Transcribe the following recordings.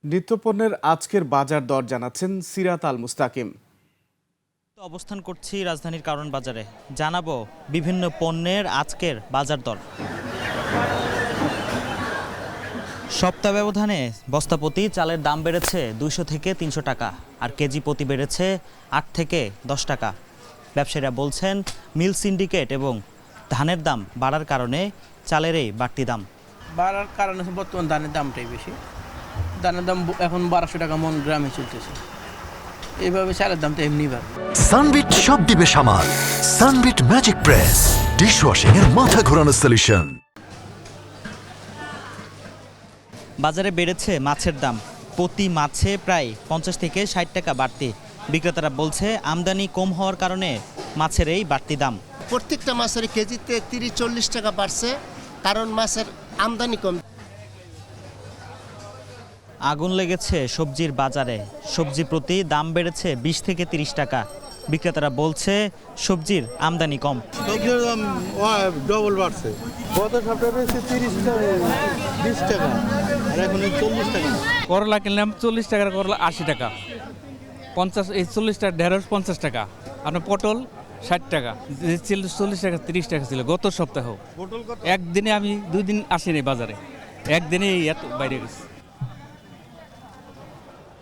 নিত্যপণ্যের আজকের বাজার দর জানাচ্ছেন সিরাত আল মুস্তাকিম। অবস্থান করছি রাজধানীর কারণ বাজারে, জানাবো বিভিন্ন পণ্যের আজকের বাজার দর। সপ্তাহ ব্যবধানে বস্তাপ্রতি চালের দাম বেড়েছে 200 থেকে 300 টাকা, আর কেজি প্রতি বেড়েছে 8 থেকে 10 টাকা। ব্যবসায়ীরা বলছেন মিল সিন্ডিকেট এবং ধানের দাম বাড়ার কারণে চালের এই বাড়তি দাম। বাড়ার কারণে বর্তমান ধানের দামটাই বেশি। ধানের দাম এখন 1200 টাকা মন গ্রামে চলতেছে। এইভাবে চালের দাম তো এমনি বাড়বে। সানবিট সব দিবে সামাল। সানবিট ম্যাজিক প্রেস ডিশওয়াশিং এর মাথা ঘোরানো সলিউশন। বাজারে বেড়েছে মাছের দাম, প্রতি মাছে প্রায় 50 থেকে 60 টাকা বাড়তি। বিক্রেতারা বলছে আমদানি কম হওয়ার কারণে মাছের এই বাড়তি দাম। প্রত্যেকটা মাছের কেজিতে 30-40 টাকা বাড়ছে, কারণ মাছের আমদানি কম। আগুন লেগেছে সবজির বাজারে, সবজি প্রতি দাম বেড়েছে 20 থেকে 30 টাকা। বিক্রেতারা বলছে সবজির আমদানি কম। সবজির দাম ডবল বাড়ছে। গত সপ্তাহে বেশি 30 টাকা 20 টাকা, আর এখন 40 টাকা। করলা কিনলাম 40 টাকার করলা 80 টাকা, 40 টাকা ঢেঁড়স 50 টাকা, আপনার পটল 60 টাকা, 40 টাকা 30 টাকা ছিল গত সপ্তাহ। একদিনে আমি 2 দিন আসিনি বাজারে, একদিনেই এত বাইরে গেছি।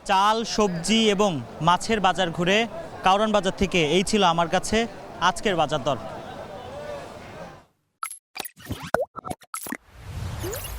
চাল, সবজি এবং মাছের বাজার ঘুরে কারণ বাজার থেকে এই ছিল আমার কাছে আজকের বাজার দর।